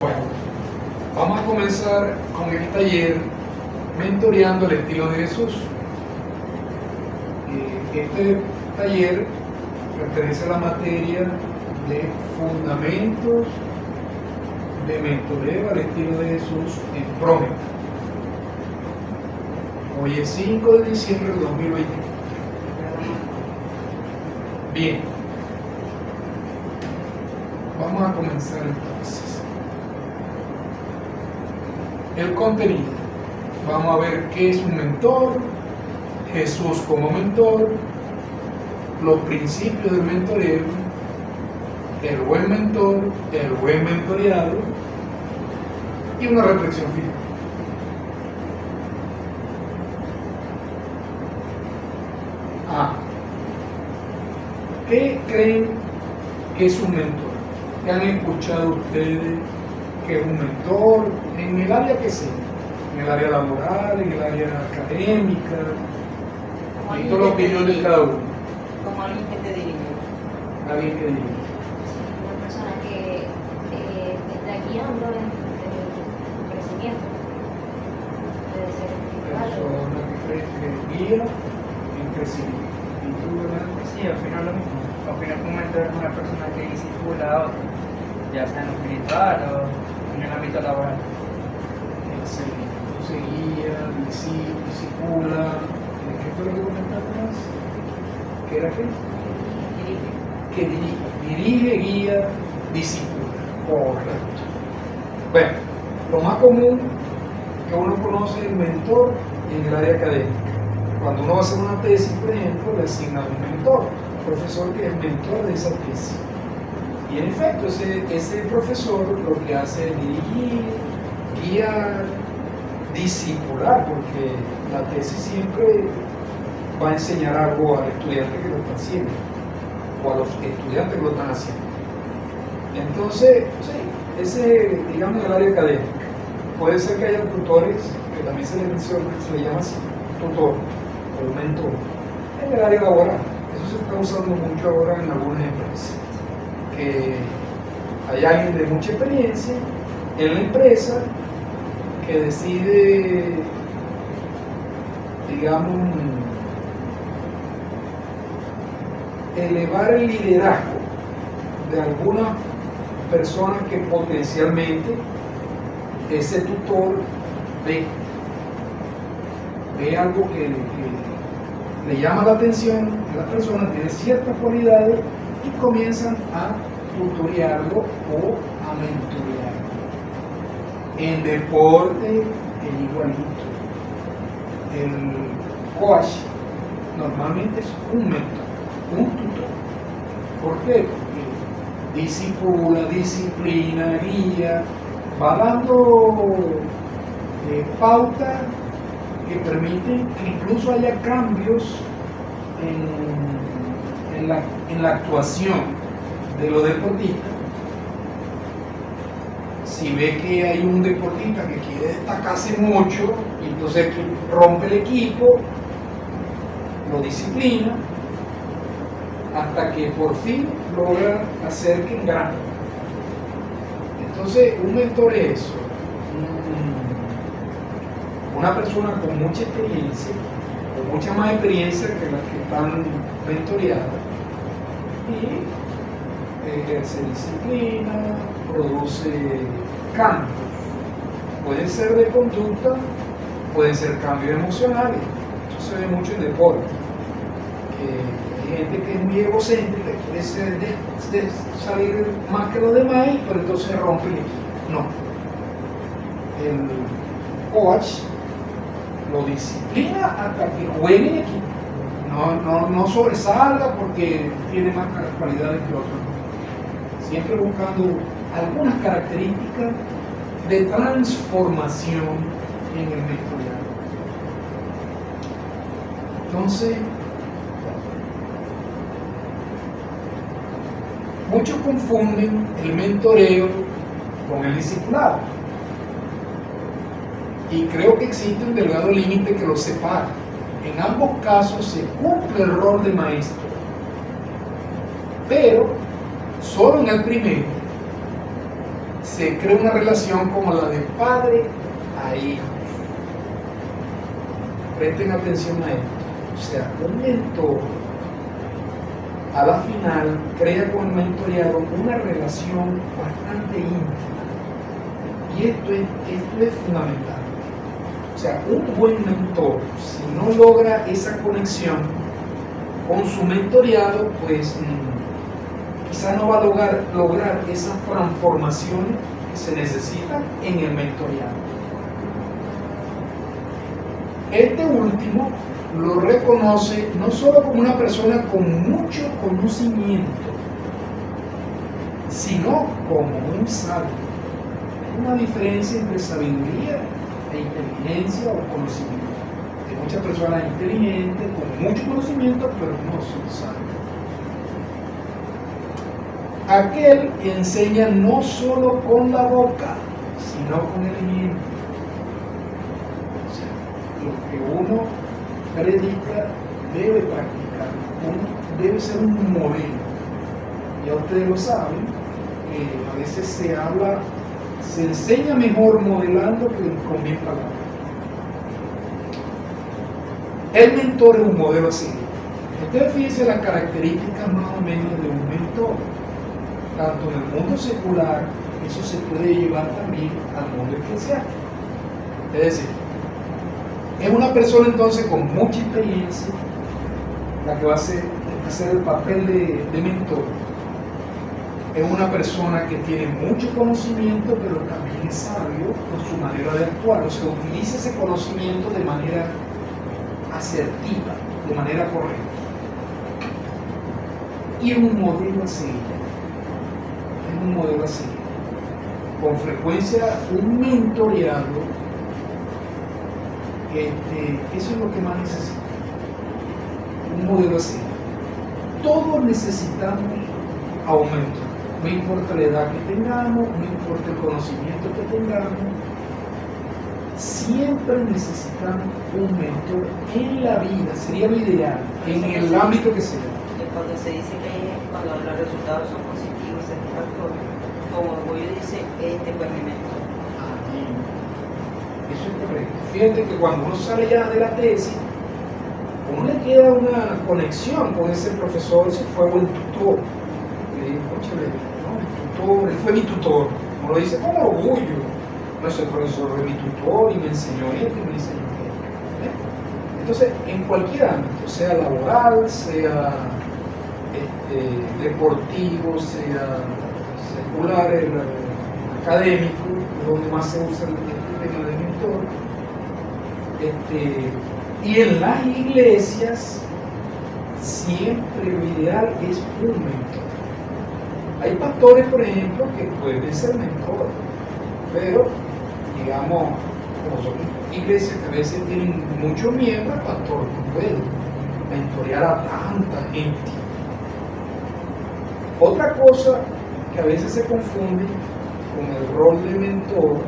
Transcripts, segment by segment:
Bueno, vamos a comenzar con el taller Mentoreando el estilo de Jesús. Este taller pertenece a la materia de fundamentos de mentoreo al estilo de Jesús en Prometa. Hoy es 5 de diciembre de 2020. Bien, vamos a comenzar entonces. El contenido. Vamos a ver qué es un mentor, Jesús como mentor, los principios del mentoreo, el buen mentor, el buen mentoreado y una reflexión final. ¿Qué creen que es un mentor? ¿Qué han escuchado ustedes que es un mentor en el área que sea? En el área laboral, en el área académica, y toda la opinión de cada uno. Como alguien que te dirige. Alguien que dirige. Una persona que te está guiando en tu crecimiento. Puede ser espiritual. Persona que guía en crecimiento. ¿Y tú, verdad? Sí, al final lo mismo. Al final un mentor es una persona que disipula a otro, ya sea en lo espiritual o en el ámbito laboral. Excelente. Entonces guía, disipula. ¿Qué fue lo que comentaste más? ¿Qué era qué? Que dirige, guía, disipula. Correcto. Bueno, lo más común que uno conoce es el mentor en el área académica. Cuando uno va a hacer una tesis, por ejemplo, le asignan un mentor, un profesor que es mentor de esa tesis. Y en efecto, ese profesor lo que hace es dirigir, guiar, discipular, porque la tesis siempre va a enseñar algo al estudiante que lo está haciendo, o a los estudiantes que lo están haciendo. Entonces, sí, ese, digamos, el área académica. Puede ser que haya tutores, que también se le llama así, tutor o mentor. En el área laboral, eso se está usando mucho ahora en algunas empresas, que hay alguien de mucha experiencia en la empresa que decide, digamos, elevar el liderazgo de algunas personas que potencialmente ese tutor ve algo que le llama la atención de la persona, tiene ciertas cualidades y comienzan a tutorearlo o a mentorearlo. En deporte es igualito. El coach normalmente es un mentor, un tutor. ¿Por qué? Porque disipula, disciplina, guía, va dando pautas que permiten que incluso haya cambios en la actuación de los deportistas. Si ve que hay un deportista que quiere destacarse mucho, y entonces rompe el equipo, lo disciplina, hasta que por fin logra hacer que engrane. Entonces, un mentor es eso, una persona con mucha experiencia, con mucha más experiencia que las que están mentoreadas, y ejerce disciplina, produce cambios. Pueden ser de conducta, pueden ser cambios emocionales. Eso se ve mucho en deporte. Hay gente que es muy egocéntrica, quiere salir más que los demás, pero entonces rompe el equipo. No. El coach lo disciplina hasta que juegue en equipo. No sobresalga porque tiene más cualidades que otros. Siempre buscando algunas características de transformación en el mentoreado. Entonces, muchos confunden el mentoreo con el discipulado. Y creo que existe un delgado límite que los separa. En ambos casos se cumple el rol de maestro, pero solo en el primero se crea una relación como la de padre a hijo. Presten atención a esto. O sea, un mentor a la final crea con el mentoreado una relación bastante íntima. Y esto es fundamental. O sea, un buen mentor, si no logra esa conexión con su mentoreado, pues quizá no va a lograr esas transformaciones que se necesitan en el mentoreado. Este último lo reconoce no solo como una persona con mucho conocimiento, sino como un sabio. Hay una diferencia entre sabiduría e inteligencia o conocimiento. Hay muchas personas inteligentes, con mucho conocimiento, pero no son sabios. Aquel enseña no solo con la boca, sino con el ejemplo. O sea, lo que uno predica debe practicar. Uno debe ser un modelo. Ya ustedes lo saben, a veces se enseña mejor modelando que con bien palabras. El mentor es un modelo a seguir. Ustedes fíjense las características más o menos de un mentor. Tanto en el mundo secular, eso se puede llevar también al mundo eclesiástico. Es decir, es una persona entonces con mucha experiencia la que va a hacer el papel de mentor. Es una persona que tiene mucho conocimiento, pero también es sabio con su manera de actuar. O sea, utiliza ese conocimiento de manera asertiva, de manera correcta. Y es un modelo a seguir. Es un modelo a seguir. Con frecuencia, un mentoreado, eso es lo que más necesita. Un modelo a seguir. Todos necesitamos aumento. No importa la edad que tengamos, no importa el conocimiento que tengamos, siempre necesitamos un mentor en la vida, sería lo ideal, en el ámbito que sea. Cuando se dice que cuando los resultados son positivos y satisfactorios, como Orgullo dice, este fue mi mentor. Eso es correcto. Fíjate que cuando uno sale ya de la tesis, uno le queda una conexión con ese profesor, ese fue buen tutor. Él fue mi tutor, uno lo dice con orgullo, no es el profesor, fue mi tutor y me enseñó esto y me enseñó esto. Entonces, en cualquier ámbito, sea laboral, sea deportivo, sea secular, académico, donde más se usa el tema de mentor, y en las iglesias siempre lo ideal es un mentor. Hay pastores, por ejemplo, que pueden ser mentores, pero, digamos, como son iglesias que a veces tienen muchos miembros, el pastor no puede mentorear a tanta gente. Otra cosa que a veces se confunde con el rol de mentor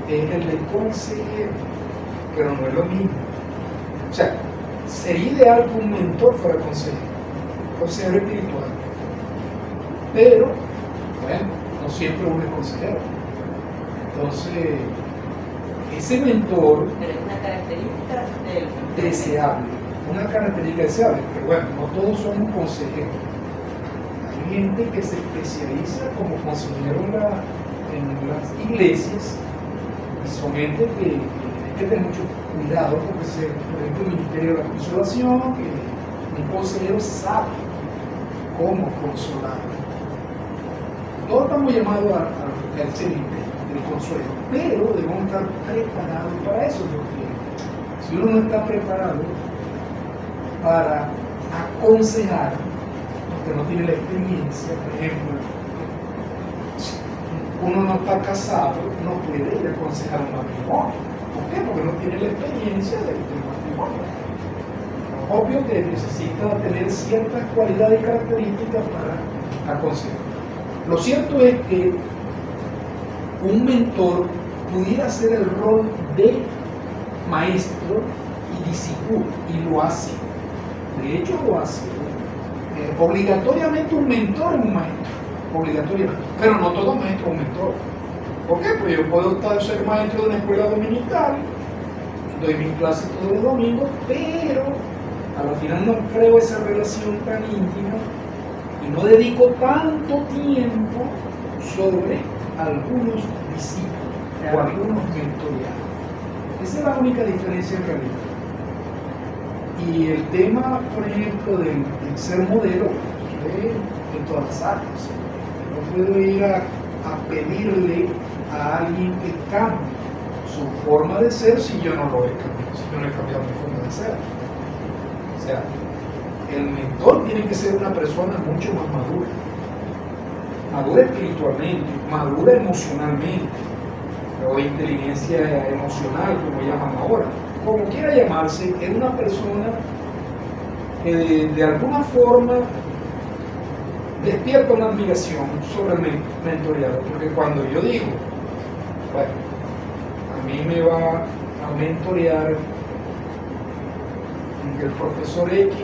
es el de consejero, pero no es lo mismo. O sea, sería ideal que un mentor fuera consejero espiritual. Pero, bueno, no siempre uno es consejero. Entonces, ese mentor Pero es una característica del deseable, una característica deseable, pero bueno, no todos somos consejeros. Hay gente que se especializa como consejero en las iglesias y son gente que hay que tener mucho cuidado porque, por ejemplo, el Ministerio de la Consolación, que un consejero sabe cómo consolar. Todos estamos llamados al servicio del consuelo, pero debemos estar preparados para eso, porque si uno no está preparado para aconsejar, porque no tiene la experiencia, por ejemplo, si uno no está casado, no puede ir a aconsejar un matrimonio. ¿Por qué? Porque no tiene la experiencia del matrimonio. Obvio que necesita tener ciertas cualidades y características para aconsejar. Lo cierto es que un mentor pudiera hacer el rol de maestro y discípulo, y lo hace. De hecho, lo hace. Obligatoriamente un mentor es un maestro. obligatoriamente. Pero no todo maestro es un mentor. ¿Por qué? Pues yo puedo ser maestro de una escuela dominical, doy mis clases todos los domingos, pero a la final no creo esa relación tan íntima y no dedico tanto tiempo sobre algunos discípulos o algunos mentoreados. Esa es la única diferencia en realidad. Y el tema, por ejemplo, del ser modelo, en todas las áreas. No puedo ir a pedirle a alguien que cambie su forma de ser si yo no lo he cambiado, si yo no he cambiado mi forma de ser. O sea, el mentor tiene que ser una persona mucho más madura. Madura espiritualmente, madura emocionalmente, o inteligencia emocional, como llaman ahora. Como quiera llamarse, es una persona que de alguna forma despierta una admiración sobre el mentoreado, porque cuando yo digo, bueno, a mí me va a mentorear el profesor X,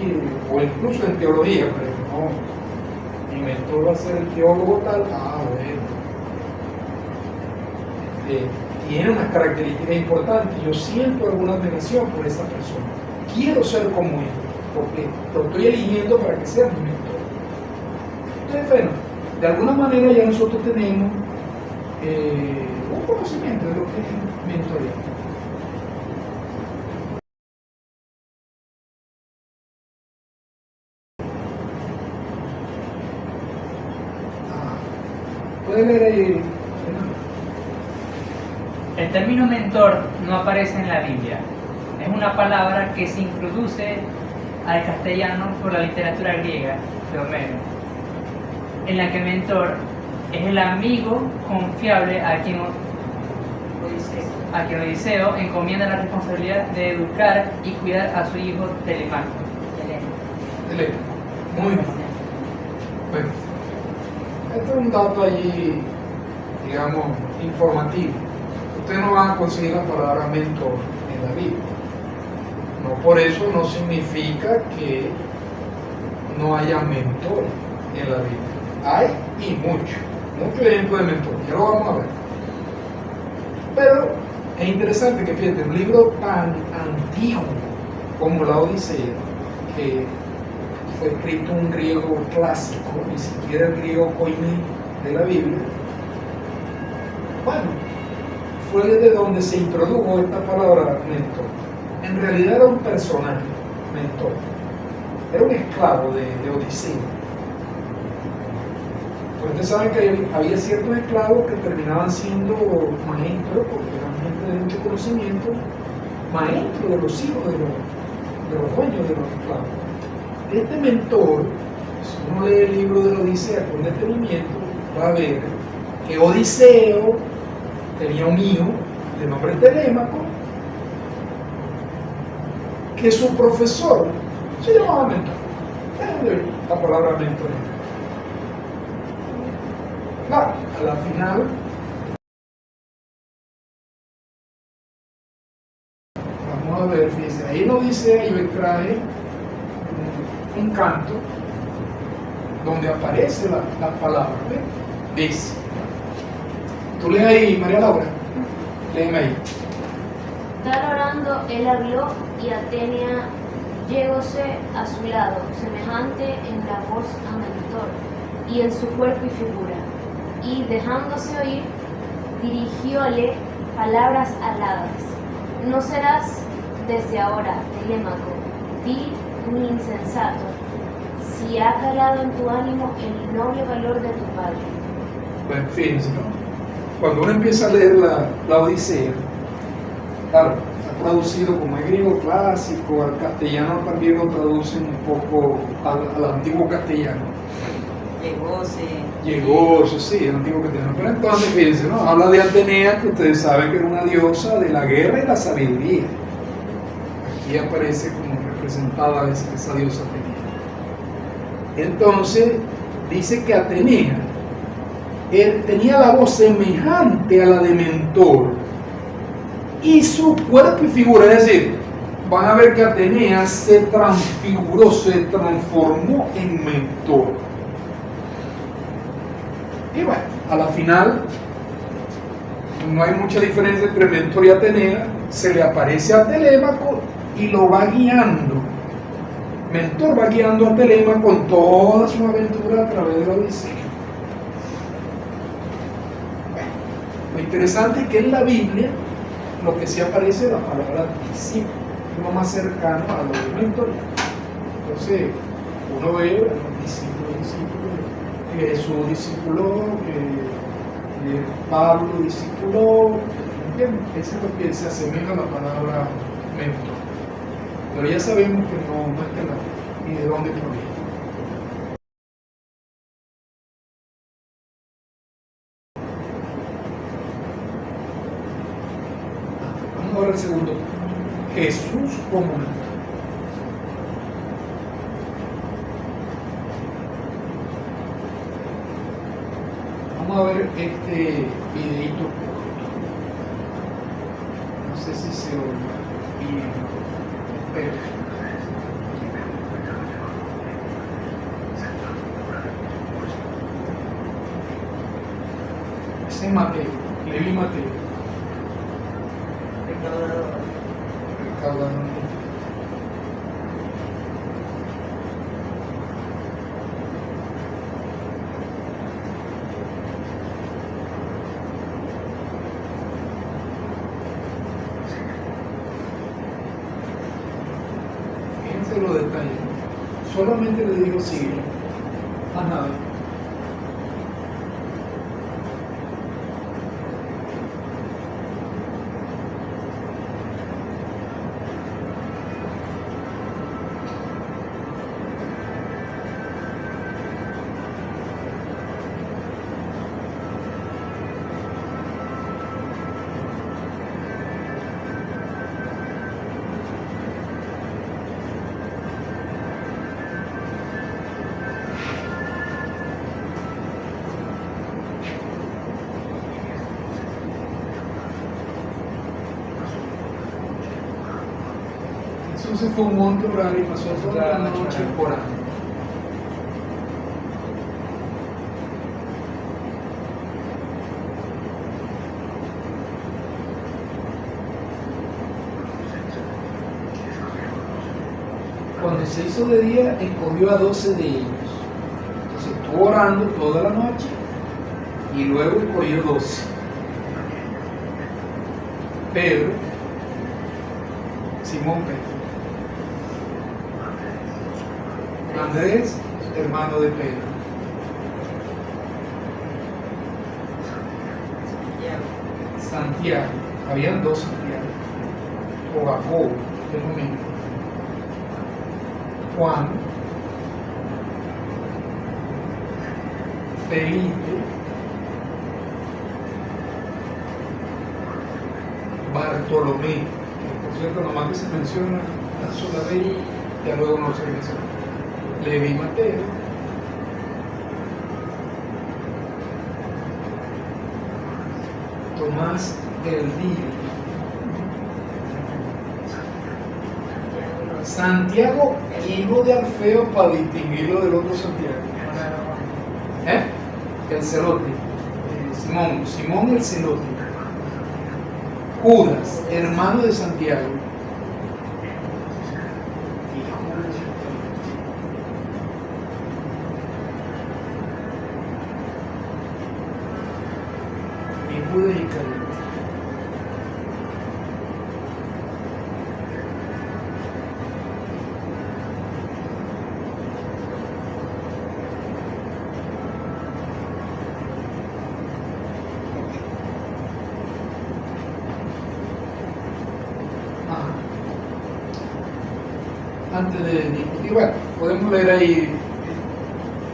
o incluso en teología, pero no, mi mentor va a ser el teólogo tal, bueno, tiene unas características importantes, yo siento alguna admiración por esa persona, quiero ser como él, porque lo estoy eligiendo para que sea mi mentor. Entonces, bueno, de alguna manera ya nosotros tenemos un conocimiento de lo que es mentoría. ¿Puede leer ahí? El término mentor no aparece en la Biblia. Es una palabra que se introduce al castellano por la literatura griega de Homero, en la que mentor es el amigo confiable a quien Odiseo encomienda la responsabilidad de educar y cuidar a su hijo Telemaco. Muy bien. Bueno, este es un dato allí, digamos, informativo. Ustedes no van a conseguir la palabra mentor en la Biblia. No por eso no significa que no haya mentores en la Biblia. Hay y muchos ejemplos de mentores, ya lo vamos a ver. Pero es interesante que fíjate, un libro tan antiguo como la Odisea, que fue escrito en un griego clásico, ni siquiera el griego koiné de la Biblia, bueno, fue desde donde se introdujo esta palabra mentor. En realidad era un personaje, mentor. Era un esclavo de Odiseo. Pues ustedes saben que había ciertos esclavos que terminaban siendo maestros, porque eran gente de mucho conocimiento, maestros de los hijos de los dueños de los esclavos. Este mentor, si uno lee el libro de la Odisea con detenimiento, va a ver que Odiseo tenía un hijo de nombre Telémaco, que su profesor se llamaba mentor. La palabra mentor. Claro, a la final, vamos a ver, fíjense, ahí no dice, yo traje un canto donde aparece la palabra, ¿ves? Dice, tú lees ahí, María Laura, léeme ahí. Tal orando, él habló y Atenea llegóse a su lado, semejante en la voz a mentor y en su cuerpo y figura, y dejándose oír, dirigióle palabras aladas. No serás desde ahora, Telémaco, vil ni insensato, si ha calado en tu ánimo el noble valor de tu padre. Bueno, fíjense, ¿no? Cuando uno empieza a leer la Odisea, claro, está traducido como es griego clásico, al castellano también lo traducen un poco al antiguo castellano. Llegóse, sí, el antiguo castellano. Pero entonces, fíjense, ¿no? Habla de Atenea, que ustedes saben que era una diosa de la guerra y la sabiduría. Aquí aparece como representada esa diosa Atenea. Entonces, dice que Atenea tenía la voz semejante a la de mentor y su cuerpo y figura, es decir, van a ver que Atenea se transfiguró, se transformó en mentor. Y bueno, a la final no hay mucha diferencia entre Mentor y Atenea. Se le aparece a Telémaco y lo va guiando. Mentor va guiando a Telémaco con toda su aventura a través de la Odisea. Bueno, lo interesante es que en la Biblia lo que sí aparece es la palabra discípulo, es lo más cercano a lo de Mentor. Entonces, uno ve a los discípulos, que Jesús discipuló, que Pablo discipuló, ¿entiendes? Eso es lo que se asemeja a la palabra mentor. Pero ya sabemos que no es que la, ni de dónde proviene. Vamos a ver el segundo punto. Jesús como mentor. Vamos a ver este videito corto. No sé si se oye bien. Espero. Ese es Mateo, Leví Mateo. Recaudador. Fíjense los detalles. Solamente le digo sigue. Más nada. Jesús se fue a un monte a orar y pasó toda la noche orando. Cuando se hizo de día, escogió a 12 de ellos. Entonces estuvo orando toda la noche y luego escogió 12. Pedro, Simón Pedro, Andrés, hermano de Pedro, Santiago, habían 2 Santiago, o Jacobo, es lo mismo, Juan, Felipe, Bartolomé, que por cierto nomás que se menciona una sola vez y ya luego no se menciona, Leví Mateo, Tomás el Dídimo, Santiago, hijo de Alfeo, para distinguirlo del otro Santiago. El celote. Simón el celote. Judas, hermano de Santiago. Y Judas Iscariote. Antes de discutir, bueno, podemos leer ahí,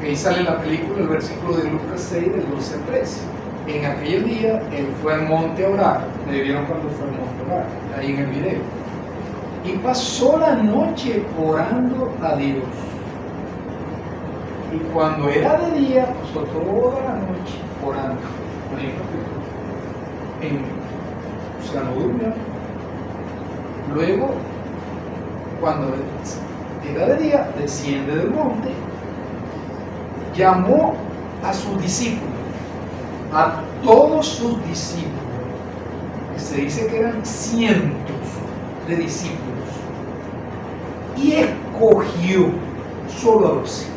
que ahí sale en la película el versículo de Lucas 6, del 12 al 13. En aquel día él fue al monte a orar, me vieron cuando fue al monte a orar, ahí en el video, y pasó la noche orando a Dios. Y cuando era de día, pasó toda la noche orando. O sea, no durmió. Luego, cuando era de día, desciende del monte, llamó a sus discípulos a todos sus discípulos, que se dice que eran cientos de discípulos, y escogió solo a 12,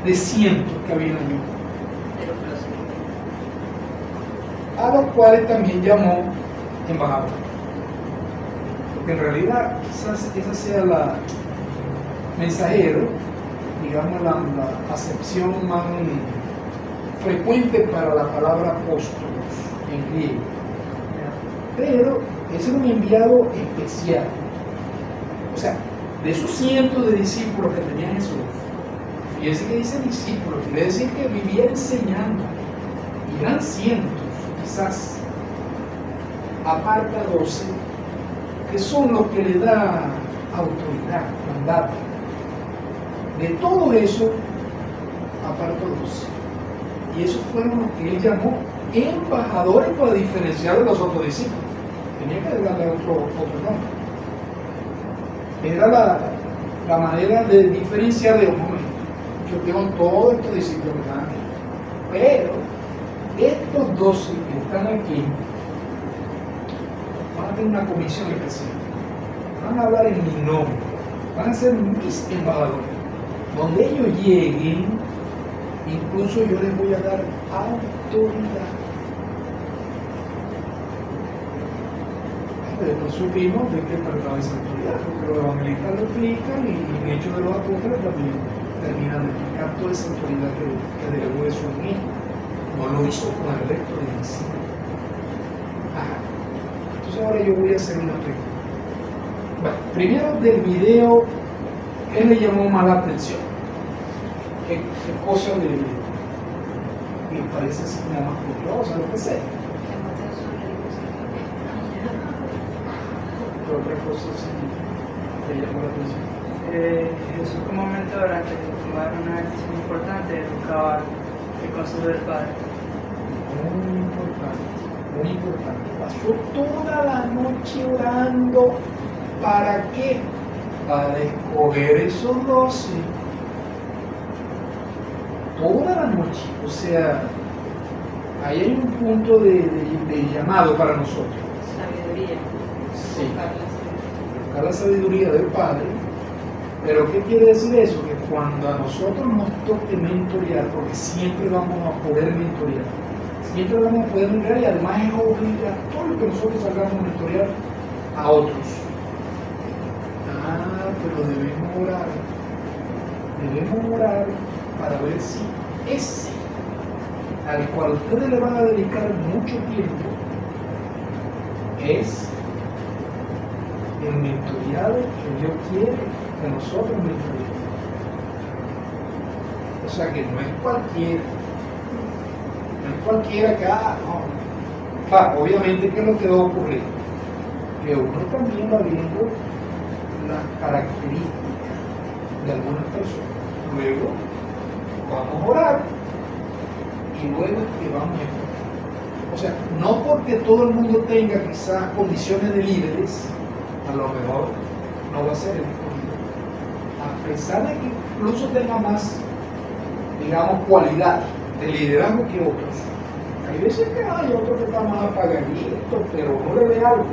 de cientos que habían allí, a los cuales también llamó embajadores. Porque en realidad quizás esa sea la mensajero, digamos la acepción más frecuente para la palabra apóstolos en griego. Pero ese era un enviado especial. O sea, de esos cientos de discípulos que tenía Jesús, fíjense que dice discípulos, quiere decir que vivía enseñando, y eran cientos, quizás, aparta 12, que son los que le da autoridad, mandato. De todo eso, aparta 12. Y esos fueron los que él llamó embajadores para diferenciar de los otros discípulos. Tenía que darle otro nombre. Era la manera de diferenciar de un momento. Yo tengo todos estos discípulos que están aquí. Pero estos 12 que están aquí van a tener una comisión especial. Van a hablar en mi nombre. Van a ser mis embajadores. Donde ellos lleguen, incluso yo les voy a dar autoridad. Después supimos de qué trataba esa autoridad, porque los evangelistas lo explican y en Hechos de los Apóstoles también terminan de explicar toda esa autoridad que delegó eso en él. No lo hizo con el resto de discípulos. Entonces ahora yo voy a hacer una pregunta. Bueno, primero del video, ¿qué le llamó más la atención? ¿Qué cosa le parece así como más curiosa, lo que sea? ¿Qué otra cosa sí le llamó la atención? Jesús como mentor, antes de tomar una decisión importante, buscaba el consejo del Padre. Muy importante, muy importante. Pasó toda la noche orando. ¿Para qué? Para escoger esos 12. Toda la noche. O sea, ahí hay un punto de llamado para nosotros. Sabiduría. Sí. Buscar la sabiduría del Padre. Pero ¿qué quiere decir eso? Que cuando a nosotros nos toque mentorear, porque siempre vamos a poder mentorear, siempre vamos a poder mentorear y además es obligatorio que nosotros salgamos a mentorear a otros. Pero debemos orar para ver si ese al cual ustedes le van a dedicar mucho tiempo es el mentoreado que Dios quiere que nosotros mentoreemos. O sea que no es cualquiera que no. Claro, obviamente, ¿qué es lo que va a ocurrir? Que uno también va viendo las características de algunas personas. Luego vamos a orar y luego es que vamos a escoger. O sea, no porque todo el mundo tenga quizás condiciones de líderes, a lo mejor no va a ser el escogido. A pesar de que incluso tenga más, digamos, cualidad de liderazgo que otros. Hay veces que hay otros que están más apagaditos, pero uno le ve algo.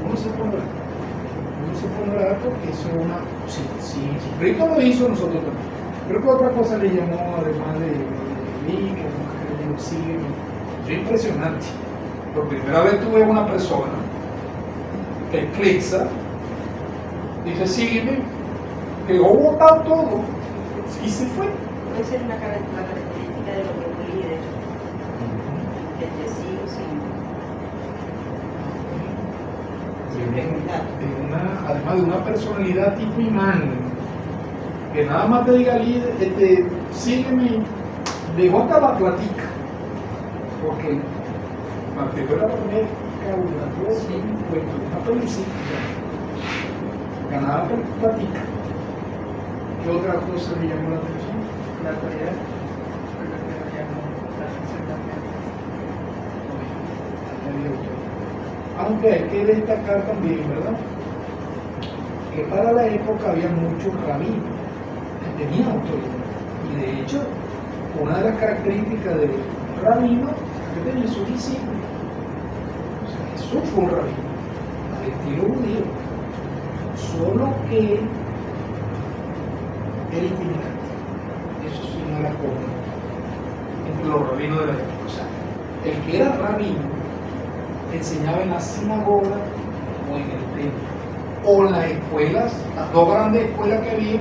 Uno se pone a orar porque eso es una... Si Cristo lo hizo, nosotros también. Creo que otra cosa le llamó, además de mí, que lo sigue. Es impresionante. Por primera vez tuve una persona que eclipsa, dice, sígueme, pegó botado todo y se fue. Puede ser una característica de los líderes. Que te sigo además de una personalidad tipo imán, que nada más te diga líder, sígueme, dejó hasta la platica, porque mantuvo la primera una pelucita, ganaba platica. ¿Qué otra cosa le llamó la atención? La autoridad. Creo que me llamó la atención también. Aunque hay que destacar también, ¿verdad?, que para la época había muchos rabinos que tenían autoridad. Y de hecho, una de las características del rabino es que tenía sus discípulos. O sea, Jesús fue un rabino, al estilo judío, solo que era itinerante. Eso sí no era común entre los rabinos de la época. O sea, el que era rabino enseñaba en la sinagoga o en el templo o en las escuelas, las dos grandes escuelas que había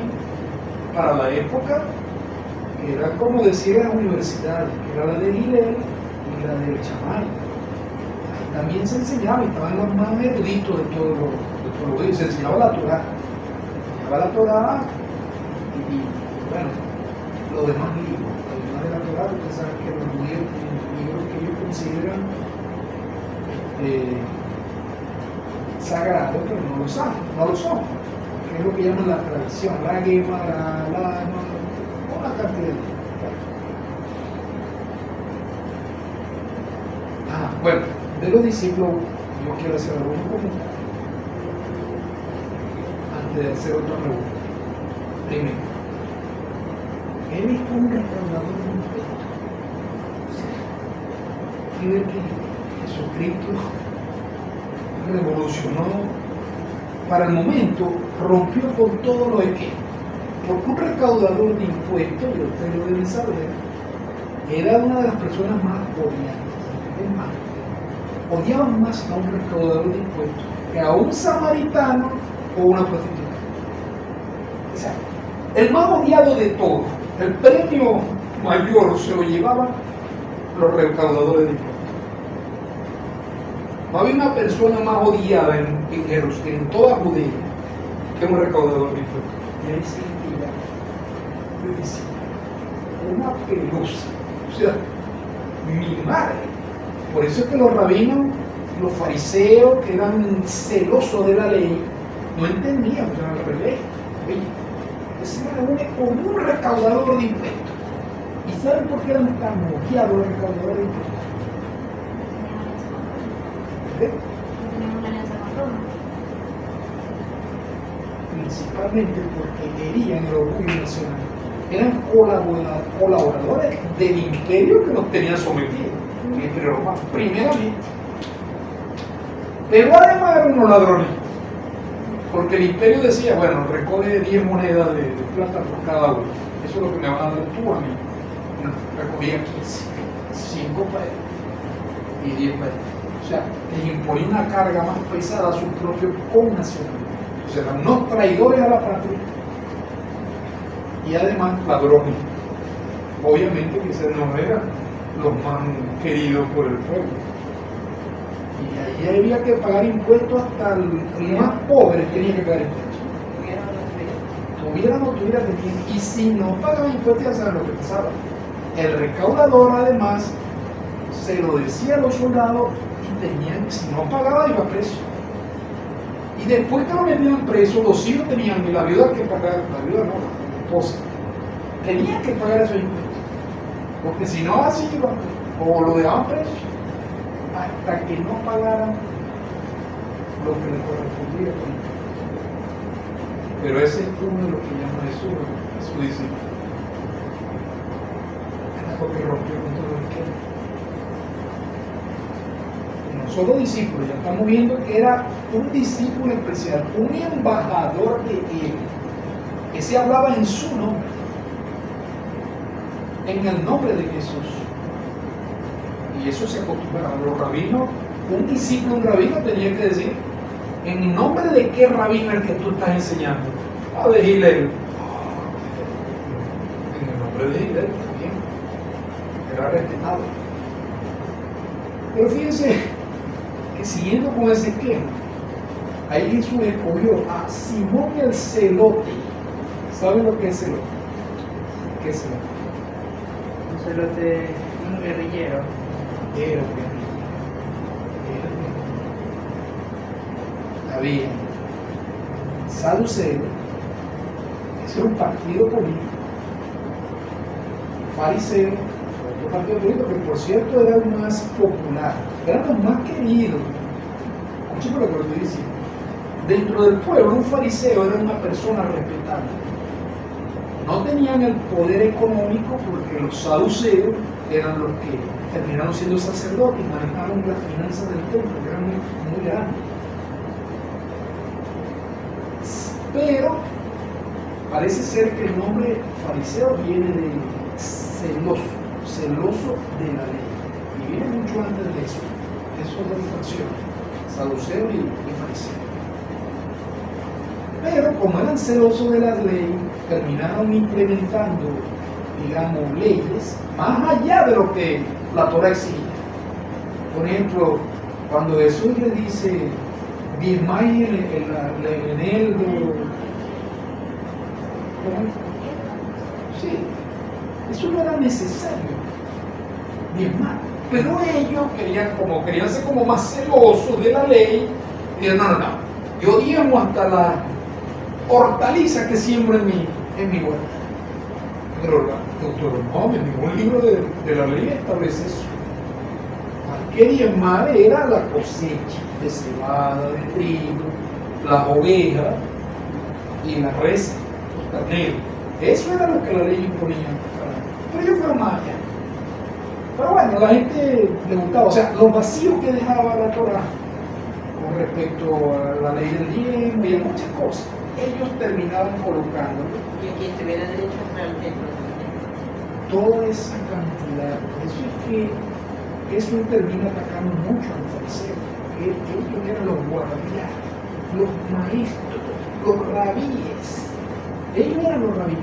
para la época, que era como decir las universidades, que era la de Hillel y la de Shammai. Ahí también se enseñaba, y estaban los más eruditos de todo lo que se enseñaba la Torá. Y bueno, los demás libros, además de la Torá, ustedes saben que los judíos tienen libros que ellos consideran sagrados, pero no lo son, que es lo que llaman la tradición, la Gemara, una cantidad de bueno, de los discípulos yo quiero hacer algunos comentarios antes de hacer otra pregunta. Primero, él es un restaurador de impuestos. Y ver que Jesucristo revolucionó, para el momento rompió con todo lo de que, porque un recaudador de impuestos, y ustedes lo deben saber, era una de las personas más odiadas. Es más, odiaban más a un recaudador de impuestos que a un samaritano o una prostituta. O sea, el más odiado de todos, el premio mayor se lo llevaban los recaudadores de impuestos. No había una persona más odiada en toda Judea que un recaudador de impuestos. Y ahí se una pelusa. O sea, mi madre. Por eso es que los rabinos, los fariseos, que eran celosos de la ley, no entendían, o sea, la ley. Oye, ese se reúne con un recaudador de impuestos. ¿Y saben por qué eran tan odiados los recaudadores de impuestos? Tenemos una alianza con Roma. Principalmente porque herían el orgullo nacional. Eran colaboradores del imperio que los tenía sometidos, el imperio romano, primeramente. Pero además eran unos ladrones, porque el imperio decía, bueno, recoge 10 monedas de plata por cada uno, eso es lo que me van a dar tú a mí. No, recogía 15, 5 para él y 10 para él. O sea, les imponía una carga más pesada a sus propios connacionales. O sea, eran unos traidores a la patria y además ladrones. Obviamente que esos no eran los más queridos por el pueblo. Y ahí había que pagar impuestos, hasta el más pobre tenía que pagar impuestos. Tuviera o no tuviera, tenía. Y si no pagaban impuestos, ya saben lo que pasaba. El recaudador además se lo decía a los soldados y tenían, si no pagaba iba preso. Y después que lo metían preso, los hijos tenían, y la viuda que pagar, la viuda no, la esposa, tenían que pagar esos impuestos. Porque si no así iban, o lo dejaban preso, hasta que no pagaran lo que les correspondía. Pero ese es uno de los que llama Jesús, su discípulo. Porque rompió con todo el que no solo discípulo, ya estamos viendo que era un discípulo especial, un embajador de él, que se hablaba en su nombre, en el nombre de Jesús. Y eso se acostumbraba a los rabinos. Un discípulo, un rabino tenía que decir, ¿en nombre de qué rabino el que tú estás enseñando? Ah, de Hillel. En el nombre de Hillel también. Era respetado. Pero fíjense que siguiendo con ese esquema, ahí Jesús escogió a Simón el Celote. ¿Saben lo que es celote? ¿Qué es celote? Un celote, un guerrillero. Era un guerrillero. Había saduceo, ese era un partido político. Fariseo, otro partido político que por cierto era el más popular, eran los más queridos. Escuchen lo que estoy diciendo. Dentro del pueblo, un fariseo era una persona respetable. No tenían el poder económico porque los saduceos eran los que terminaron siendo sacerdotes y manejaban las finanzas del templo, que eran muy grandes. Pero parece ser que el nombre fariseo viene de celoso de la ley. Y viene mucho antes de eso. Eso es la fracción, saduceo y fariseo. Pero como eran celosos de la ley, terminaron implementando, digamos, leyes más allá de lo que la Torah exigía. Por ejemplo, cuando Jesús le dice, diezmáis el eneldo, sí, eso no era necesario, diezmar. Pero ellos querían ser como más celosos de la ley, y dijeron, no, yo diezmo hasta la hortaliza que siembro en mi huerta. Pero no, en ningún libro de la ley establece eso. Al que diezmar era la cosecha de cebada, de trigo, las ovejas y las reses, los carneros. Eso era lo que la ley imponía. Pero ellos fueron más allá. Pero bueno, la gente le gustaba, o sea, los vacíos que dejaba la Torah con respecto a la ley del diezmo y a muchas cosas, ellos terminaban colocándolo. Y quien tuviera derecho a entrar al templo. Toda esa cantidad, eso es que eso termina atacando mucho a los fariseos, que ellos eran los guardianes, los maestros, los rabíes, ellos eran los rabíes,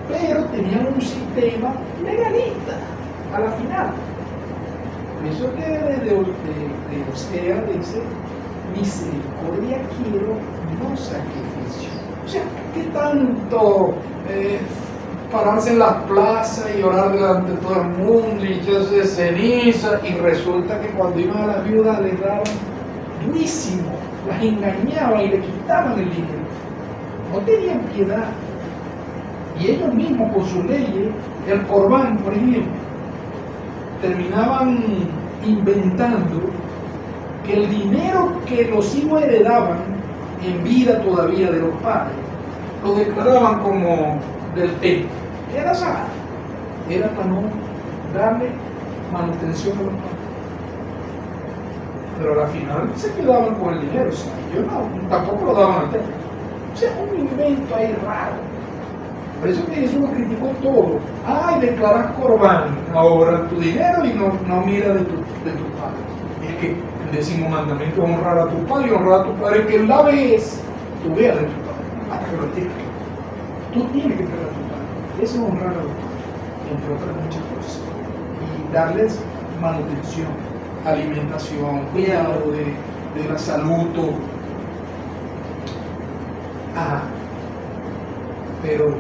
pero tenían un sistema legalista a la final. Por eso que de Osea dice, misericordia quiero, no sacrificio. O sea, ¿qué tanto pararse en las plazas y orar delante de todo el mundo y echarse ceniza? Y resulta que cuando iban a las viudas les daban durísimo, las engañaban y le quitaban el dinero. No tenían piedad. Y ellos mismos con sus leyes, el Corbán, por ejemplo, terminaban inventando que el dinero que los hijos heredaban en vida todavía de los padres, lo declaraban como del templo. Era sagrado. Era para no darle manutención a los padres. Pero al final se quedaban con el dinero. O sea, ellos tampoco lo daban al templo. O sea, un invento ahí raro. Por eso que Jesús lo criticó todo. Ay, declaras Corbán, ahora tu dinero y no mira de tu padre. Es que el 10º mandamiento es honrar a tu padre y honrar a tu padre, que la vez tú veas de tu padre, hasta que lo entiendas. Tú tienes que tener a tu padre. Eso es honrar a los padres, entre otras muchas cosas. Y darles manutención, alimentación, cuidado de la salud, todo. Ajá. Pero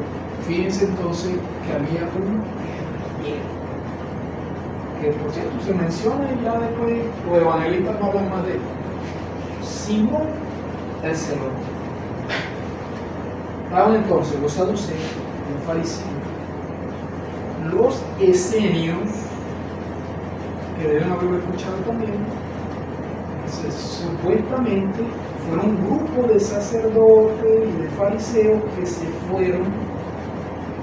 fíjense entonces que había un guerrillero, que por cierto se menciona y ya después los evangelistas no hablan más de él. Simón el celote. Estaban entonces los saduceos, los fariseos, los esenios, que deben haberlo escuchado también. Supuestamente fueron un grupo de sacerdotes y de fariseos que se fueron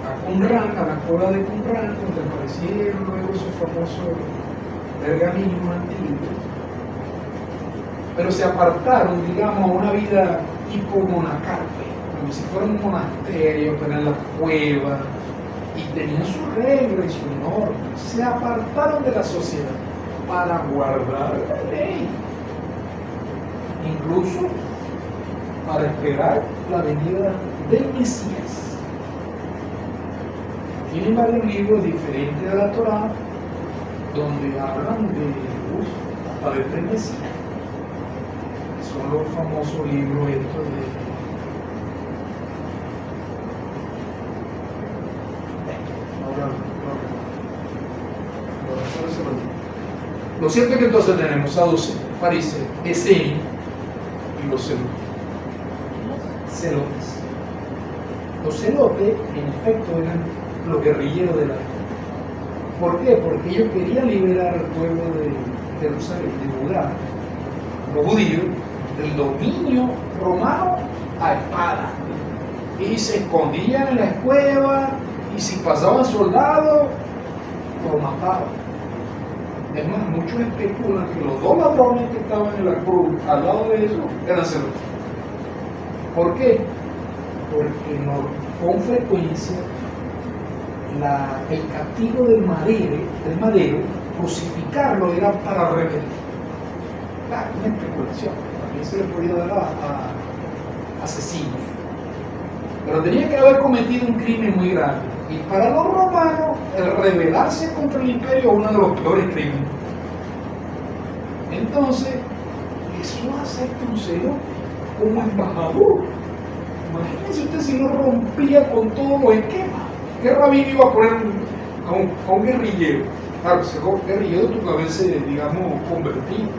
a Qumrán, a la cueva de Qumrán, donde aparecieron luego esos famosos pergaminos antiguos, pero se apartaron, digamos, a una vida tipo monacal, como si fuera un monasterio, pero en la cueva, y tenían sus reglas y sus normas. Se apartaron de la sociedad para guardar la ley, incluso para esperar la venida del Mesías. Tienen varios libros diferentes a la Torah donde hablan hasta de tres Mesías. Son los famosos libros estos de lo cierto es que entonces tenemos saduceos, fariseos, esenios y los celotes. Los celotes, en efecto, eran los guerrilleros de la época. ¿Por qué? Porque ellos querían liberar al pueblo de Jerusalén, de Judá, los judíos, del dominio romano a espada. y se escondían en las cuevas, y si pasaban soldados, lo mataban. Es más, muchos especulan que los dos ladrones que estaban en la cruz al lado de Jesús eran celosos. ¿Por qué? Porque con frecuencia el castigo del madero, crucificarlo era para rebelar. Claro, una especulación. También se le podía dar a asesinos. Pero tenía que haber cometido un crimen muy grave. Y para los romanos, el rebelarse contra el imperio es uno de los peores crímenes. Entonces, Jesús acepta un celo como embajador. Imagínense usted si no rompía con todos los esquemas. ¿Qué rabino iba a poner a un guerrillero? Claro, ese guerrillero tuvo que haberse, digamos, convertido.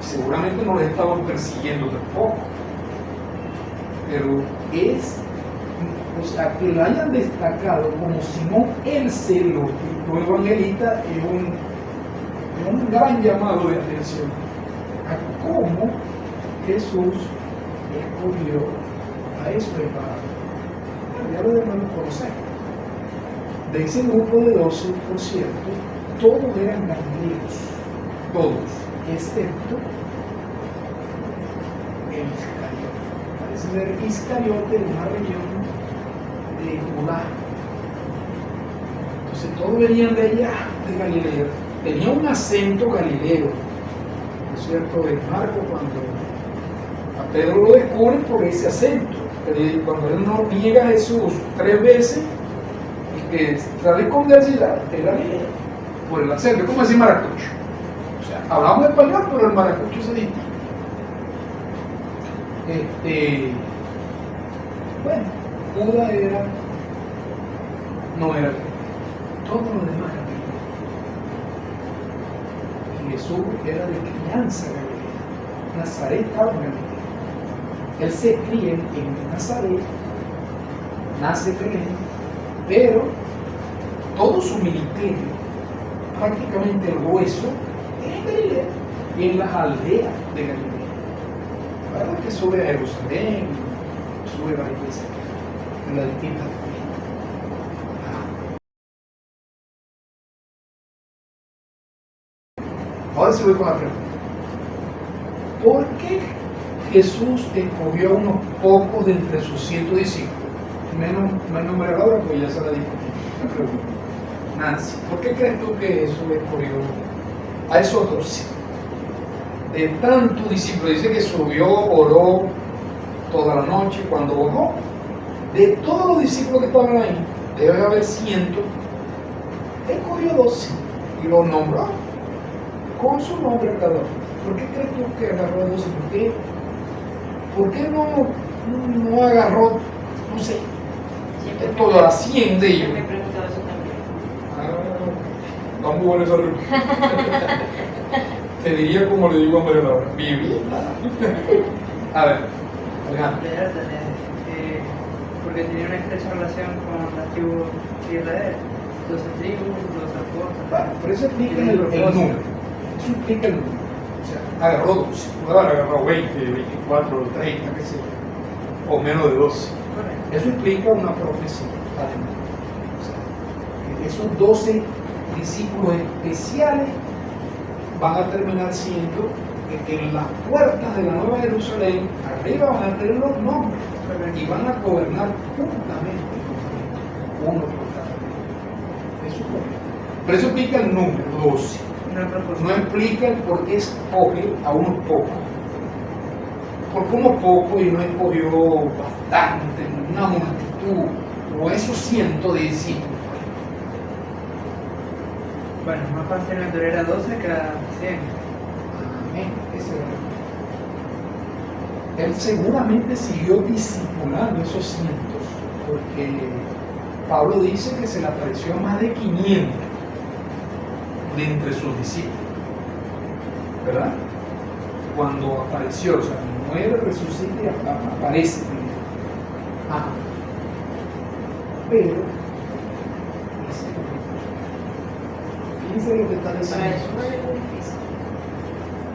Seguramente no le estaban persiguiendo tampoco. Pero o sea, que lo hayan destacado como Simón el celote, los evangelistas, es un gran llamado de atención a cómo Jesús escogió a esos embajadores. Ya lo demás lo conocemos. De ese grupo de 12, por cierto, todos eran galileos, todos, excepto el Iscariote. Parece ser Iscariote de una región de Judá. Entonces todos venían de allá, de Galilea. Tenía un acento galileo. ¿No es cierto? En Marco, cuando a Pedro lo descubre por ese acento. Cuando él no niega a Jesús 3 veces y que sale con densidad de Galilea, por el acento, como decir maracucho. O sea, hablamos español, pero el maracucho es distinto. Bueno, Judá no era todo lo demás era Galilea. Y Jesús era de crianza galilea. Nazaret estaba en Galilea. Él se cría en Nazaret, nace creyente, pero todo su ministerio, prácticamente el grueso, es en Galilea y en las aldeas de Galilea. Claro que sube a Jerusalén, sube a la iglesia, en las distintas fiestas. Ahora sí voy con la pregunta. ¿Por qué Jesús escogió a unos pocos de entre sus 100 discípulos? Menos ahora, pues ya se la discutí. La pregunta. Nancy, ¿por qué crees tú que Jesús escogió a esos 12? De tantos discípulos, dice que subió, oró toda la noche, cuando bajó. De todos los discípulos que estaban ahí, debe haber cientos, escogió 12 y los nombró con su nombre cada uno. ¿Por qué crees tú que agarró a 12? ¿Por qué no agarró, no sé, todas las 100 de ellos? Me he preguntado eso también. Está muy buena esa respuesta. Te diría como le digo a María Laura, vivita. A ver, Alejandro. Porque tenía una estrecha relación con las tribus de Israel, 12 tribus, 12 apóstoles. Bueno, pero eso explica el número. Eso explica el número. O sea, agarró 12, puede haber agarrado 20, 24, 30, qué sé yo, o menos de 12. Eso explica una profecía, además. O sea, que esos 12 discípulos especiales van a terminar siendo que en las puertas de la Nueva Jerusalén, arriba van a tener los nombres y van a gobernar juntamente, uno por cada uno. Eso es correcto. Pero eso explica el número 12. No explica el por qué escoge a unos pocos. Porque unos pocos y no escogió bastante, una multitud, o esos cientos de discípulos. Bueno, más fácil tolerar a 12 que a 100. Amén. Ese era. Él seguramente siguió discipulando esos cientos, porque Pablo dice que se le apareció a más de 500 de entre sus discípulos, ¿verdad? Cuando apareció, o sea, muere, resucita y aparece. Pero fíjense lo que está diciendo. Para eso no es muy difícil.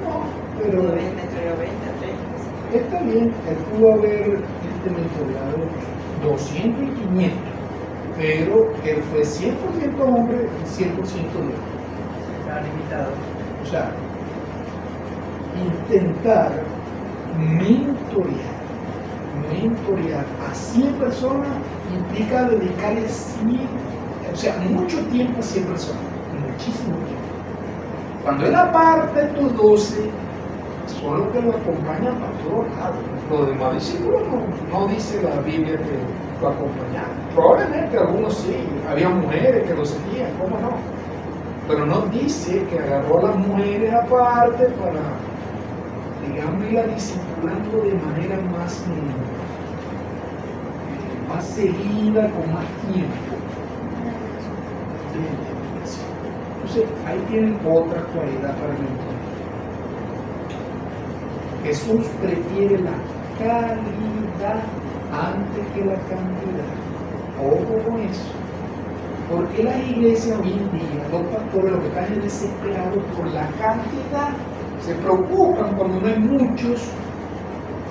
No, pero Me entregó 20, 30. está bien, él pudo haber mentoreado 200 y 500, pero él fue 100% hombre y 100% Dios. Está limitado. O sea, intentar mentorear a 100 personas implica dedicarle 100, o sea, mucho tiempo a 100 personas, muchísimo tiempo. Cuando él aparte estos 12, son los que lo acompañan para todos lados. Los demás discípulos no dice la Biblia que lo acompañaban. Probablemente algunos sí, había mujeres que lo seguían, ¿cómo no? Pero no dice que agarró a las mujeres aparte para, digamos, irla discipulando de manera más seguida, con más tiempo. Entonces, ahí tienen otra cualidad para el mentor. Jesús prefiere la calidad antes que la cantidad. Ojo con eso. Porque las iglesias hoy en día, los pastores, lo que están es desesperados por la cantidad, se preocupan cuando no hay muchos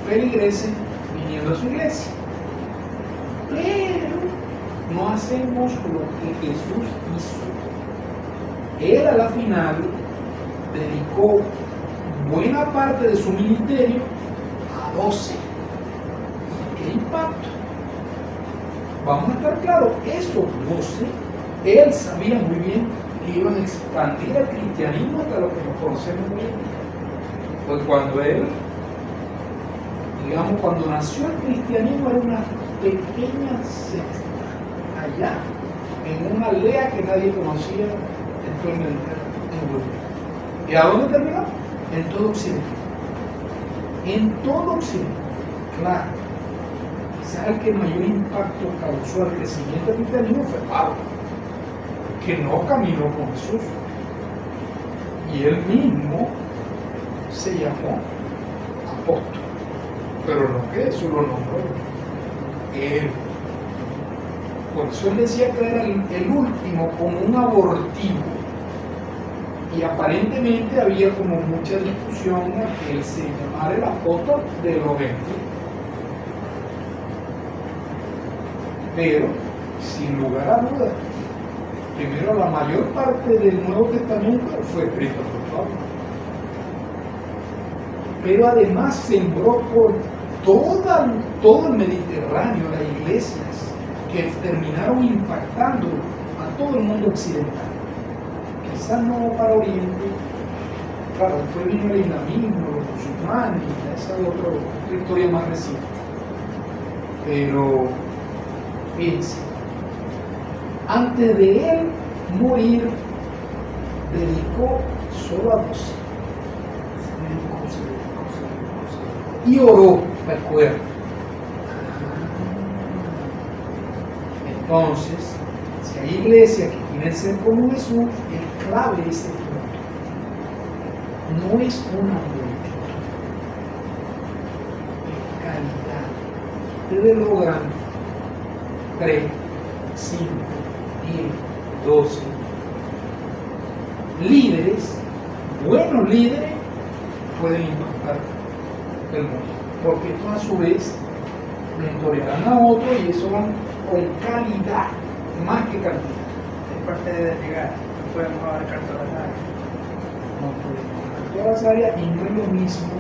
feligreses viniendo a su iglesia. Pero no hacemos lo que Jesús hizo. Él a la final dedicó buena parte de su ministerio a 12. ¿Qué impacto? Vamos a estar claros, esos 12, él sabía muy bien que iban a expandir el cristianismo hasta lo que nos conocemos hoy en día. Pues cuando él, digamos, cuando nació el cristianismo era una pequeña secta, allá, en una aldea que nadie conocía en todo el Mediterráneo. ¿Y a dónde terminó? En todo Occidente. En todo Occidente, claro. Quizás el que mayor impacto causó al crecimiento del cristianismo fue Pablo, que no caminó con Jesús. Y él mismo se llamó apóstol, pero no que eso lo nombró él. Por eso él decía que era el último, como un abortivo. Y aparentemente había como mucha discusión a que él se llamara el apóstol de los gentiles. Pero, sin lugar a dudas, primero la mayor parte del Nuevo Testamento fue escrito por Pablo. Pero además sembró por todo el Mediterráneo las iglesias que terminaron impactando a todo el mundo occidental. Quizás no para Oriente, claro, después vino el islamismo, los musulmanes, esa es otra historia más reciente. Pero, fíjense, antes de él morir, dedicó solo a 12. Y oró, recuerda. Entonces, si hay iglesias que quieren ser como Jesús, el clave es el punto. No es una multitud, es calidad. Ustedes logran 3, 5, 10, 12 líderes, buenos líderes, pueden impactar el mundo, porque estos a su vez mentorearán a otros y eso van con calidad más que cantidad. Es parte de delegar, no podemos abarcar todas las áreas. No podemos abarcar todas las áreas y no es lo mismo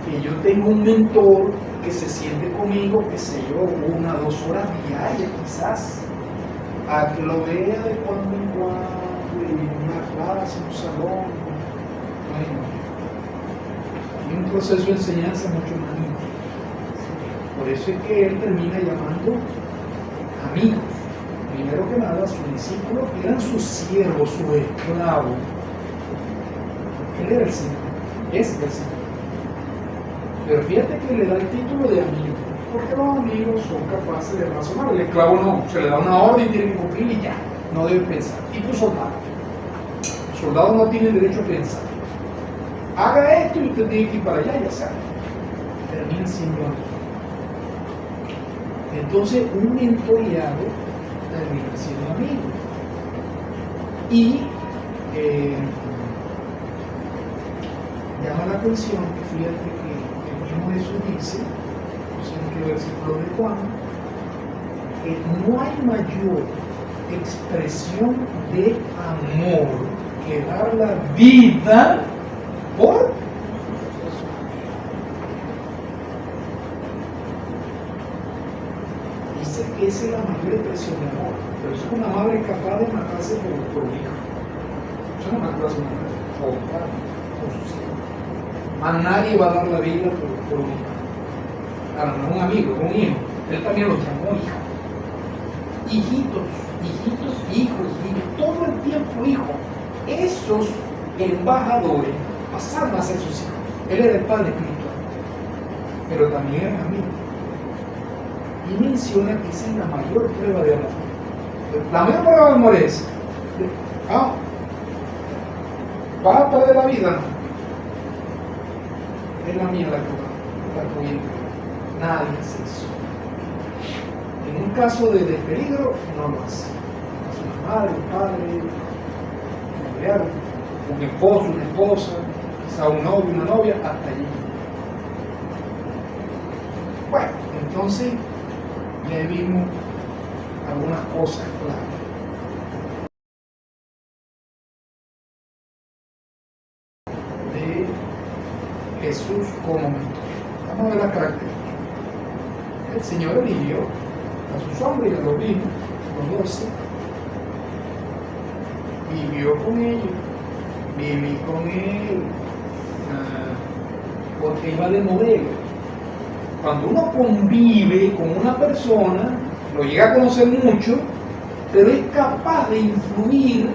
que yo tengo un mentor que se siente conmigo, qué sé yo, 1 o 2 horas diarias quizás, a que lo vea de cuando en cuando, en una clase, en un salón. Bueno, hay un proceso de enseñanza mucho más íntimo. Por eso es que él termina llamando amigos. Primero que nada, sus discípulos eran sus siervos, sus esclavos. Él era el Señor, es el Señor. Pero fíjate que le da el título de amigo, porque los amigos son capaces de razonar. El esclavo no, se le da una orden y tiene que cumplir y ya, no debe pensar. Y tu soldado. Los soldados no tienen derecho a pensar. Haga esto y usted tiene que ir para allá y ya sabe. Termina siendo amigo. Entonces, un mentoreado termina siendo amigo. Y llama la atención que fíjate que el mismo Jesús dice, no sé en qué versículo de Juan, no hay mayor expresión de amor que dar la vida por dice que esa es la mayor expresión de amor, pero es una madre capaz de matarse por un hijo. Eso no me acuerdo de una madre, por sus hijos. Más nadie va a dar la vida por un hijo. Claro, no es un amigo, es un hijo. Él también lo llamó hijo. Hijitos, hijitos, hijos, hijos, todo el tiempo hijo. Esos embajadores pasaron a ser sus hijos. Él era el padre espiritual, pero también era amigo. Y menciona que esa es la mayor prueba de amor. La mayor prueba de amor es, ¿vas a perder la vida? No. Es la mía la que voy a entregar. Nadie hace eso. En un caso de peligro, no lo hace. Es una madre, un padre, un familiar, un esposo, una esposa, quizá un novio, una novia, hasta allí. Bueno, entonces ya vimos algunas cosas claras. De Jesús como mentor. Vamos a ver las características. El Señor eligió a sus hombres y a los vivos, los 12, vivió con ellos, viví con él, porque iba de modelo. Cuando uno convive con una persona, lo llega a conocer mucho, pero es capaz de influir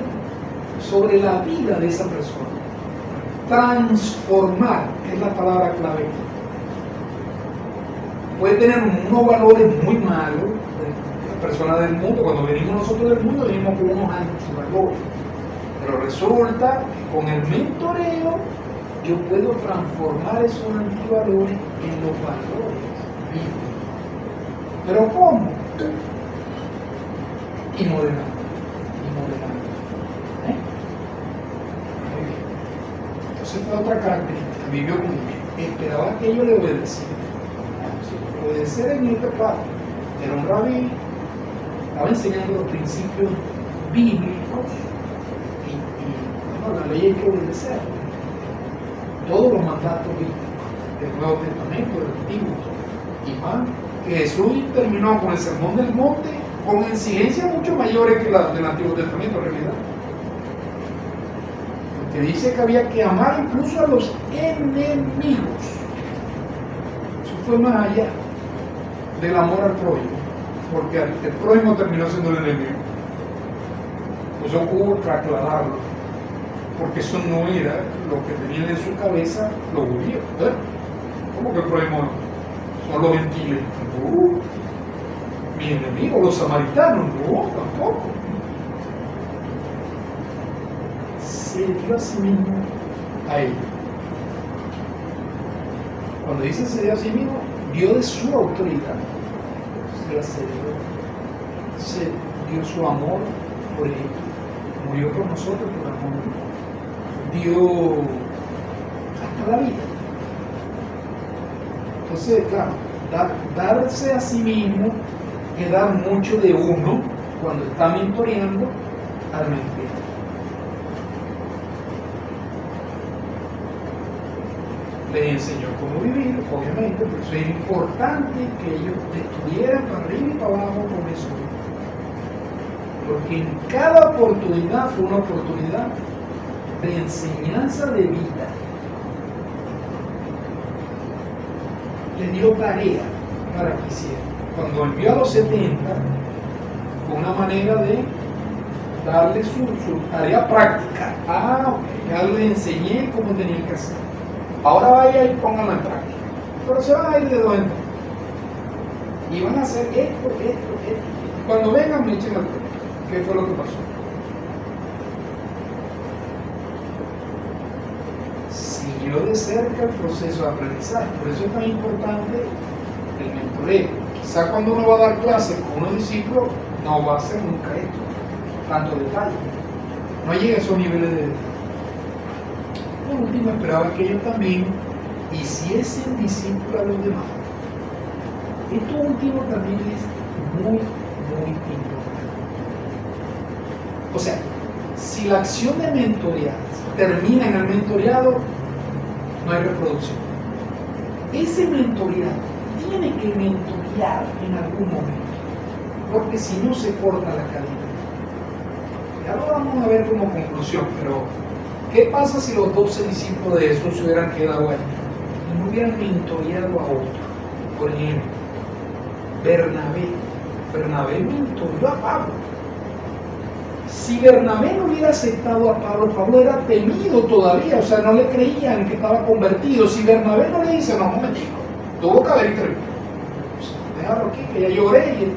sobre la vida de esa persona. Transformar es la palabra clave. Puede tener unos valores muy malos, las personas del mundo, cuando venimos nosotros del mundo, venimos con unos antivalores. Pero resulta que con el mentoreo yo puedo transformar esos antivalores en los valores vivos. ¿Pero cómo? Y moderando. Muy bien. Entonces fue otra característica. Vivió con ellos. Esperaba que ellos le obedecieran. Obedecer en esta parte. Era un rabí. Estaba enseñando los principios bíblicos. Y bueno, la ley hay que obedecer. Todos los mandatos bíblicos del Nuevo Testamento, del Antiguo, y más que Jesús terminó con el Sermón del Monte con exigencias mucho mayores que las del Antiguo Testamento en realidad, porque dice que había que amar incluso a los enemigos. Eso fue más allá del amor al prójimo, porque el prójimo terminó siendo el enemigo. Pues hubo que aclararlo, porque eso no era lo que tenían en su cabeza los judíos. ¿Cómo que el prójimo son los gentiles? No. Mi enemigo, los samaritanos, no, tampoco. Se dio a sí mismo a ellos. Cuando dice se dio a sí mismo, dio de su autoridad. Se dio su amor por ellos. Murió por nosotros por amor. Dio hasta la vida. Entonces, claro, darse a sí mismo es dar mucho de uno cuando está mentoreando al mentor. Les enseñó cómo vivir, obviamente, por eso es importante que ellos estuvieran para arriba y para abajo con eso. Porque en cada oportunidad fue una oportunidad de enseñanza de vida. Les dio tarea para que hicieran. Cuando envió a los 70, fue una manera de darle su tarea práctica. Ya les enseñé cómo tenían que hacer. Ahora vaya y pónganlo en práctica. Pero se van a ir de dos en dos. Y van a hacer esto. Cuando vengan, me echen al cuento. ¿Qué fue lo que pasó? Siguió de cerca el proceso de aprendizaje. Por eso es tan importante el mentoreo. Quizá cuando uno va a dar clases con unos discípulos, no va a hacer nunca esto, tanto detalle. No llega a esos niveles de detalle. Por último, esperaba que ellos también hiciesen discípulos a los demás. Esto último también es muy muy importante. O sea, si la acción de mentorear termina en el mentoreado, no hay reproducción. Ese mentoreado tiene que mentorear en algún momento, porque si no se corta la cadena. Ya lo vamos a ver como conclusión, pero ¿qué pasa si los 12 discípulos de Jesús se hubieran quedado ahí y no hubieran mentoreado a otro? Por ejemplo, Bernabé mentoreó a Pablo. Si Bernabé no hubiera aceptado a Pablo, Pablo era temido todavía, o sea, no le creían que estaba convertido. Si Bernabé no le dice, no, un momentico, tuvo que haber intervenido. Déjalo aquí, que ya lloré y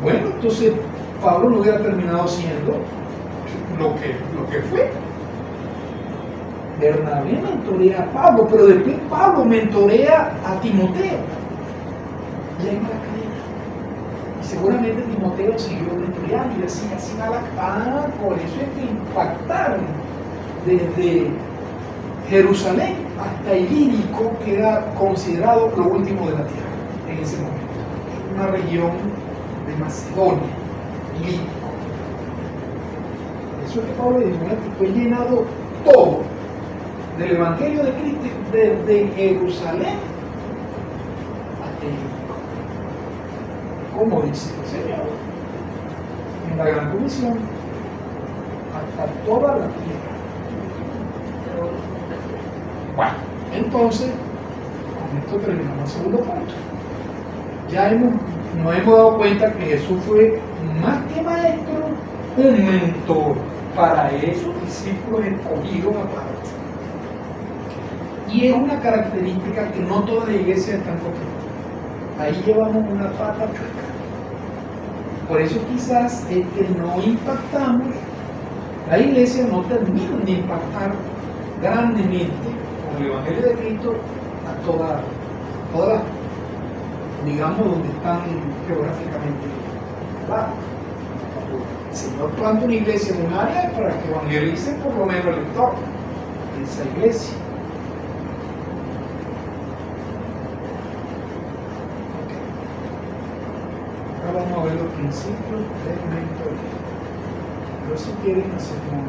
bueno, entonces Pablo no hubiera terminado siendo lo que fue. Bernabé mentorea a Pablo, pero después Pablo mentorea a Timoteo. Y hay una cadena. Y seguramente Timoteo siguió mentoreando y así va la cadena. Por eso es que impactaron desde Jerusalén hasta Ilírico, que era considerado lo último de la tierra en ese momento. Una región de Macedonia, Ilírico. Eso es que Pablo dice, fue llenado todo del Evangelio de Cristo desde Jerusalén hasta Ilírico. Como dice el Señor en la Gran Comisión, hasta toda la tierra. Bueno, entonces, con esto terminamos el segundo punto. Ya nos hemos dado cuenta que Jesús fue más que maestro, un mentor para esos discípulos escogidos aparte. Y es una característica que no todas las iglesias están cogiendo. Ahí llevamos una pata chueca. Por eso quizás es que no impactamos, la iglesia no termina de impactar grandemente con el Evangelio de Cristo a toda digamos, donde están geográficamente. Claro. El Señor planta una iglesia en un área para que evangelice por lo menos el entorno de esa iglesia. Okay. Ahora vamos a ver los principios del mentoría. Pero si quieren hacer un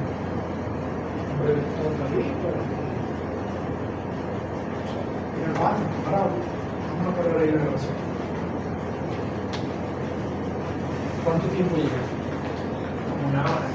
breve también para que hermano, bravo. Vamos a parar ahí la grabación. ¿Cuánto tiempo llega? Como una hora.